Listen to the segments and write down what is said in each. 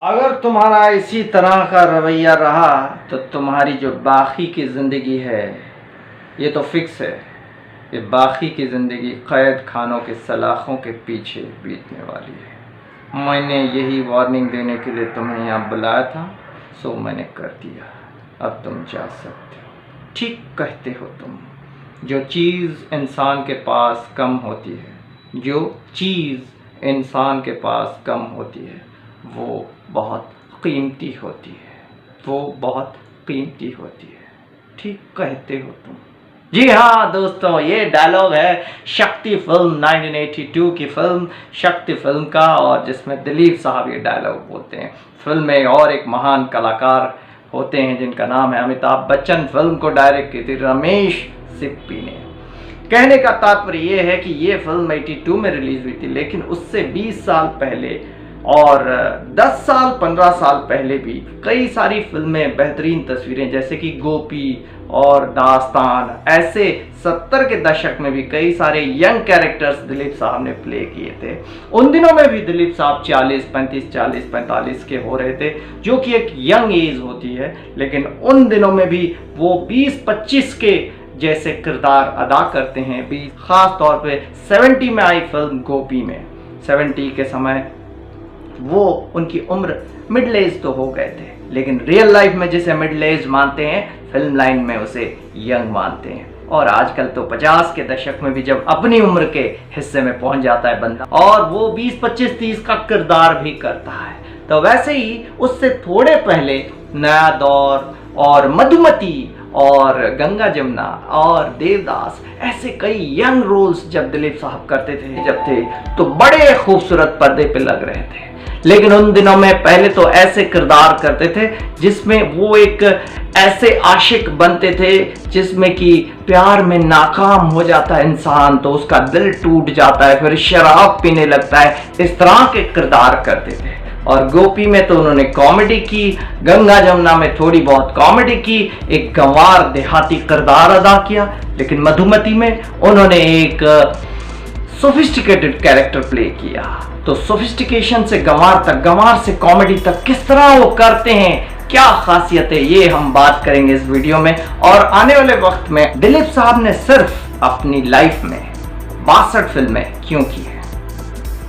अगर तुम्हारा इसी तरह का रवैया रहा तो तुम्हारी जो बाकी की ज़िंदगी है ये तो फिक्स है। ये बाकी की ज़िंदगी क़ैद खानों के सलाखों के पीछे बीतने वाली है। मैंने यही वार्निंग देने के लिए तुम्हें यहाँ बुलाया था, सो मैंने कर दिया। अब तुम जा सकते हो। ठीक कहते हो तुम। जो चीज़ इंसान के पास कम होती है, जो चीज़ इंसान के पास कम होती है वो बहुत कीमती होती है, वो बहुत कीमती होती है। ठीक कहते हो तुम। जी हाँ दोस्तों, ये डायलॉग है शक्ति फिल्म 1982 की फिल्म शक्ति फिल्म का, और जिसमें दिलीप साहब ये डायलॉग बोलते हैं। फिल्म में और एक महान कलाकार होते हैं जिनका नाम है अमिताभ बच्चन। फिल्म को डायरेक्ट की थी रमेश सिप्पी ने। कहने का तात्पर्य ये है कि ये फिल्म 82 में रिलीज हुई थी, लेकिन उससे 20 साल पहले और 10 साल 15 साल पहले भी कई सारी फिल्में, बेहतरीन तस्वीरें जैसे कि गोपी और दास्तान, ऐसे 70 के दशक में भी कई सारे यंग कैरेक्टर्स दिलीप साहब ने प्ले किए थे। उन दिनों में भी दिलीप साहब 40-45 के हो रहे थे, जो कि एक यंग एज होती है, लेकिन उन दिनों में भी वो 20-25 के जैसे किरदार अदा करते हैं। भी खास तौर पे 70 में आई फिल्म गोपी में, 70 के समय वो उनकी उम्र मिडिल एज तो हो गए थे, लेकिन रियल लाइफ में जिसे मिडिल एज मानते हैं, फिल्म लाइन में उसे यंग मानते हैं। और आजकल तो 50 के दशक में भी जब अपनी उम्र के हिस्से में पहुंच जाता है बंदा, और वो 20-25-30 का किरदार भी करता है। तो वैसे ही उससे थोड़े पहले नया दौर और मधुमती और गंगा जमुना और देवदास, ऐसे कई यंग रोल्स जब दिलीप साहब करते थे तो बड़े खूबसूरत पर्दे पे लग रहे थे। लेकिन उन दिनों में पहले तो ऐसे किरदार करते थे जिसमें वो एक ऐसे आशिक बनते थे जिसमें कि प्यार में नाकाम हो जाता है इंसान तो उसका दिल टूट जाता है, फिर शराब पीने लगता है। इस तरह के किरदार करते थे। और गोपी में तो उन्होंने कॉमेडी की, गंगा जमुना में थोड़ी बहुत कॉमेडी की, एक गंवार देहाती किरदार अदा किया। लेकिन मधुमती में उन्होंने एक सोफिस्टिकेटेड कैरेक्टर प्ले किया। तो सोफिस्टिकेशन से गंवार तक, गंवार से कॉमेडी तक किस तरह वो करते हैं, क्या खासियत है, ये हम बात करेंगे इस वीडियो में। और आने वाले वक्त में दिलीप साहब ने सिर्फ अपनी लाइफ में 62 फिल्में क्यों की है,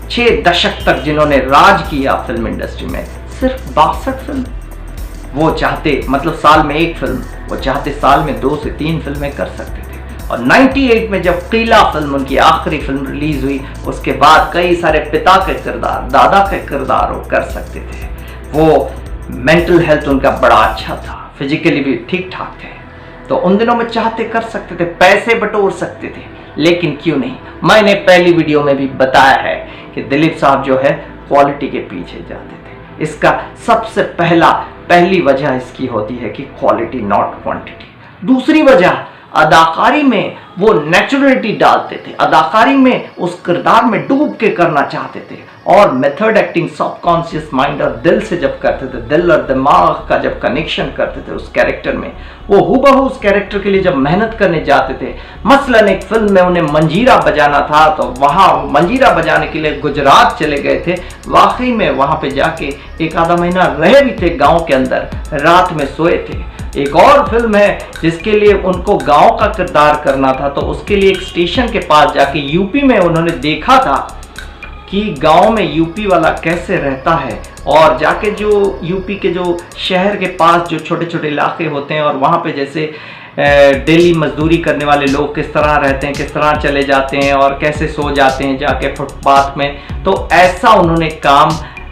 6 दशक तक जिन्होंने राज किया फिल्म इंडस्ट्री में, सिर्फ 62 फिल्म। वो चाहते मतलब साल में एक फिल्म, वो चाहते साल में 2 से 3 फिल्में कर सकते थे। और 98 में जब किला फिल्म उनकी आखिरी फिल्म रिलीज हुई, उसके बाद कई सारे पिता के किरदार, दादा के किरदार वो कर सकते थे। वो मेंटल हेल्थ उनका बड़ा अच्छा था, फिजिकली भी ठीक ठाक थे, तो उन दिनों में चाहते कर सकते थे, पैसे बटोर सकते थे। लेकिन क्यों नहीं, मैंने पहली वीडियो में भी बताया है कि दिलीप साहब जो है क्वालिटी के पीछे जाते थे। इसका सबसे पहली वजह इसकी होती है कि क्वालिटी नॉट क्वांटिटी। दूसरी वजह, अदाकारी में वो नेचुरलिटी डालते थे, अदाकारी में उस किरदार में डूब के करना चाहते थे। और मेथड एक्टिंग सबकॉन्शियस माइंड और दिल से जब करते थे, दिल और दिमाग का जब कनेक्शन करते थे उस कैरेक्टर में, वो हूबहू उस कैरेक्टर के लिए जब मेहनत करने जाते थे। मसलन एक फिल्म में उन्हें मंजीरा बजाना था, तो वहाँ मंजीरा बजाने के लिए गुजरात चले गए थे। वाकई में वहाँ पे जाके एक आधा महीना रहे भी थे गाँव के अंदर, रात में सोए थे। एक और फिल्म है जिसके लिए उनको गांव का किरदार करना था, तो उसके लिए एक स्टेशन के पास जाके यूपी में उन्होंने देखा था कि गांव में यूपी वाला कैसे रहता है, और जाके जो यूपी के जो शहर के पास जो छोटे छोटे इलाके होते हैं और वहाँ पे जैसे डेली मजदूरी करने वाले लोग किस तरह रहते हैं, किस तरह चले जाते हैं और कैसे सो जाते हैं जाके फुटपाथ में, तो ऐसा उन्होंने काम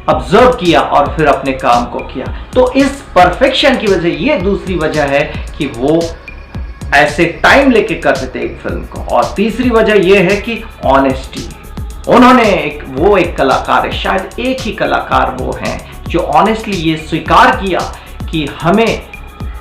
ऑब्जर्व किया और फिर अपने काम को किया। तो इस परफेक्शन की वजह, ये दूसरी वजह है कि वो ऐसे टाइम लेके करते थे एक फिल्म को। और तीसरी वजह ये है कि ऑनेस्टी। उन्होंने एक कलाकार है, शायद एक ही कलाकार वो हैं जो ऑनेस्टली ये स्वीकार किया कि हमें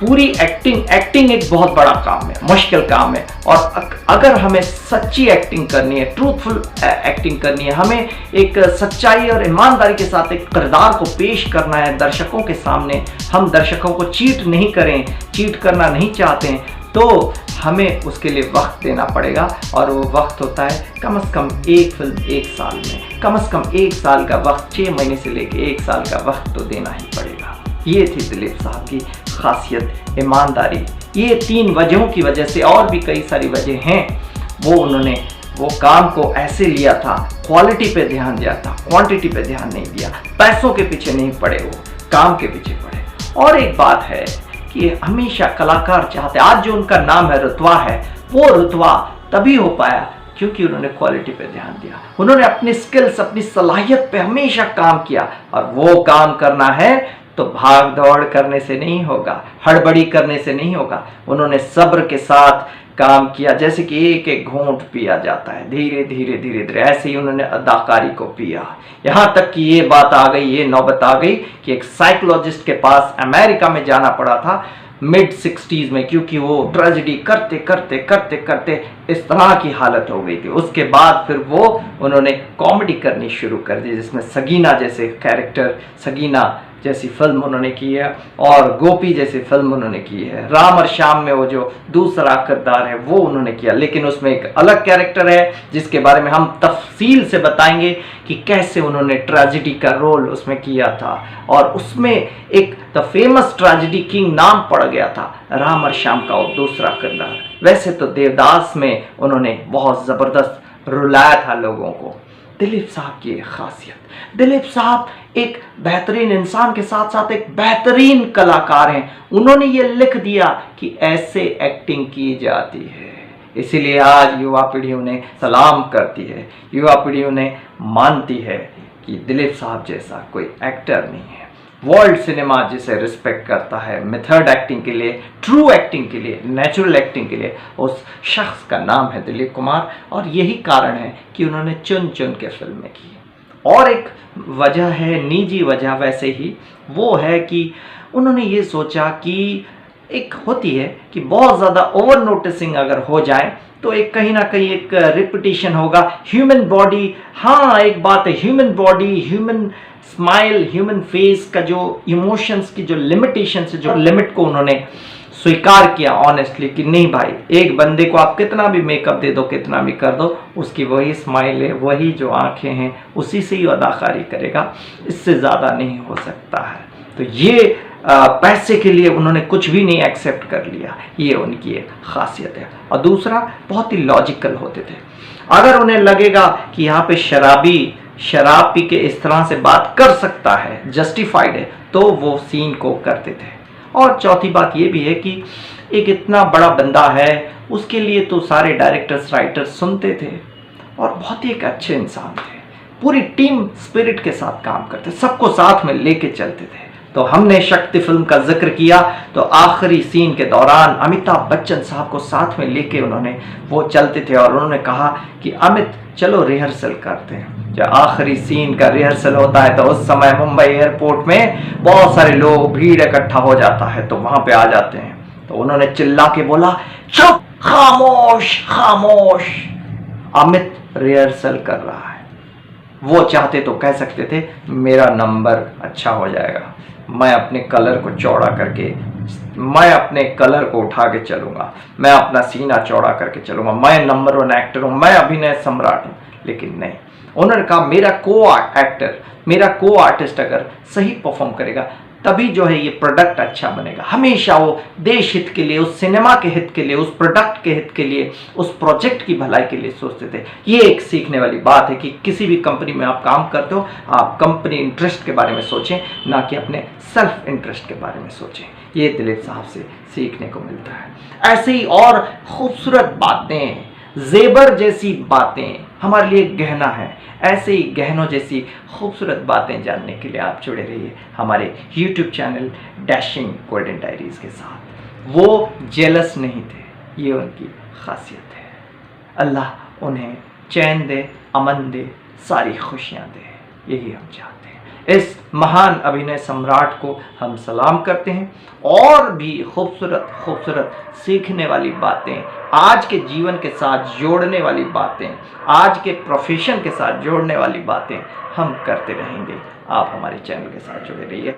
पूरी एक्टिंग एक बहुत बड़ा काम है, मुश्किल काम है, और अगर हमें सच्ची एक्टिंग करनी है, ट्रूथफुल एक्टिंग करनी है, हमें एक सच्चाई और ईमानदारी के साथ एक किरदार को पेश करना है दर्शकों के सामने, हम दर्शकों को चीट नहीं करें, चीट करना नहीं चाहते हैं, तो हमें उसके लिए वक्त देना पड़ेगा, और वो वक्त होता है कम से कम एक फिल्म एक साल में। कम से कम एक साल का वक्त, 6 महीने से लेकर एक साल का वक्त तो देना ही पड़ेगा। ये थी दिलीप साहब की खासियत, ईमानदारी। ये 3 वजहों की वजह से, और भी कई सारी वजह हैं, उन्होंने वो काम को ऐसे लिया था, क्वालिटी पे ध्यान दिया था, क्वांटिटी पे ध्यान नहीं दिया, पैसों के पीछे नहीं पड़े, वो काम के पीछे पड़े। और एक बात है कि हमेशा कलाकार चाहते, आज जो उनका नाम है रुतबा है, वो रुतबा तभी हो पाया क्योंकि उन्होंने क्वालिटी पे ध्यान दिया। उन्होंने अपनी स्किल्स, अपनी सलाहियत पे हमेशा काम किया, और वो काम करना है तो भाग दौड़ करने से नहीं होगा, हड़बड़ी करने से नहीं होगा। उन्होंने सब्र के साथ काम किया, जैसे कि एक एक घूंट पिया जाता है, धीरे धीरे धीरे धीरे, ऐसे ही उन्होंने अदाकारी को पिया। यहाँ तक कि ये बात आ गई, ये नौबत आ गई कि एक साइकोलॉजिस्ट के पास अमेरिका में जाना पड़ा था मिड 60s में, क्योंकि वो ट्रेजेडी करते करते करते करते इस तरह की हालत हो गई थी। उसके बाद फिर उन्होंने कॉमेडी करनी शुरू कर दी, जिसमें सगीना जैसे कैरेक्टर, सगीना जैसी फिल्म उन्होंने की है, और गोपी जैसी फिल्म उन्होंने की है। राम और श्याम में वो जो दूसरा किरदार है वो उन्होंने किया, लेकिन उसमें एक अलग कैरेक्टर है जिसके बारे में हम तफसील से बताएंगे कि कैसे उन्होंने ट्रेजेडी का रोल उसमें किया था, और उसमें एक द फेमस ट्रेजेडी किंग नाम पड़ गया था राम और श्याम का वो दूसरा किरदार। वैसे तो देवदास में उन्होंने बहुत ज़बरदस्त रुलाया था लोगों को। दिलीप साहब की एक खासियत, दिलीप साहब एक बेहतरीन इंसान के साथ साथ एक बेहतरीन कलाकार हैं। उन्होंने ये लिख दिया कि ऐसे एक्टिंग की जाती है, इसीलिए आज युवा पीढ़ी उन्हें सलाम करती है, युवा पीढ़ी उन्हें मानती है कि दिलीप साहब जैसा कोई एक्टर नहीं है। वर्ल्ड सिनेमा जिसे रिस्पेक्ट करता है मेथड एक्टिंग के लिए, ट्रू एक्टिंग के लिए, नेचुरल एक्टिंग के लिए, उस शख्स का नाम है दिलीप कुमार। और यही कारण है कि उन्होंने चुन चुन के फिल्में की। और एक वजह है, निजी वजह वैसे ही, वो है कि उन्होंने ये सोचा कि एक होती है कि बहुत ज़्यादा ओवर नोटिसिंग अगर हो जाए तो एक कहीं ना कहीं एक रिपीटिशन होगा। ह्यूमन बॉडी, हाँ एक बात है, human body, human smile, human face का जो इमोशंस की जो लिमिटेशन है, जो लिमिट को उन्होंने स्वीकार किया ऑनेस्टली कि नहीं भाई, एक बंदे को आप कितना भी मेकअप दे दो, कितना भी कर दो, उसकी वही स्माइल है, वही जो आंखें हैं, उसी से ही अदाकारी करेगा, इससे ज़्यादा नहीं हो सकता है। तो ये पैसे के लिए उन्होंने कुछ भी नहीं एक्सेप्ट कर लिया, ये उनकी एक खासियत है। और दूसरा, बहुत ही लॉजिकल होते थे। अगर उन्हें लगेगा कि यहाँ पे शराबी शराब पी के इस तरह से बात कर सकता है, जस्टिफाइड है, तो वो सीन को करते थे। और चौथी बात ये भी है कि एक इतना बड़ा बंदा है, उसके लिए तो सारे डायरेक्टर्स, राइटर्स सुनते थे, और बहुत ही एक अच्छे इंसान थे, पूरी टीम स्पिरिट के साथ काम करते, सबको साथ में लेके चलते थे। तो हमने शक्ति फिल्म का जिक्र किया, तो आखिरी सीन के दौरान अमिताभ बच्चन साहब को साथ में लेके उन्होंने वो चलते थे, और उन्होंने कहा कि अमित चलो रिहर्सल करते हैं। जब आखिरी सीन का रिहर्सल होता है तो उस समय मुंबई एयरपोर्ट में बहुत सारे लोग, भीड़ इकट्ठा हो जाता है, तो वहां पे आ जाते हैं। तो उन्होंने चिल्ला के बोला, चुप, खामोश खामोश, अमित रिहर्सल कर रहा है। वो चाहते तो कह सकते थे मेरा नंबर अच्छा हो जाएगा, मैं अपने कलर को चौड़ा करके, मैं अपने कलर को उठा के चलूँगा, मैं अपना सीना चौड़ा करके चलूँगा, मैं नंबर 1 एक्टर हूँ, मैं अभिनय सम्राट हूँ। लेकिन नहीं, उन्होंने कहा मेरा को एक्टर, मेरा को आर्टिस्ट अगर सही परफॉर्म करेगा तभी जो है ये प्रोडक्ट अच्छा बनेगा। हमेशा वो देश हित के लिए, उस सिनेमा के हित के लिए, उस प्रोडक्ट के हित के लिए, उस प्रोजेक्ट की भलाई के लिए सोचते थे। ये एक सीखने वाली बात है कि किसी भी कंपनी में आप काम करते हो, आप कंपनी इंटरेस्ट के बारे में सोचें, ना कि अपने सेल्फ इंटरेस्ट के बारे में सोचें। ये दिलीप साहब से सीखने को मिलता है। ऐसे ही और खूबसूरत बातें, जेबर जैसी बातें हमारे लिए गहना है। ऐसे ही गहनों जैसी खूबसूरत बातें जानने के लिए आप जुड़े रहिए हमारे YouTube channel dashing golden diaries के साथ। वो जेलस नहीं थे, ये उनकी खासियत है। अल्लाह उन्हें चैन दे, अमन दे, सारी खुशियाँ दे, यही हम चाहते हैं। इस महान अभिनय सम्राट को हम सलाम करते हैं। और भी खूबसूरत खूबसूरत सीखने वाली बातें, आज के जीवन के साथ जोड़ने वाली बातें, आज के प्रोफेशन के साथ जोड़ने वाली बातें हम करते रहेंगे। आप हमारे चैनल के साथ जुड़े रहिए।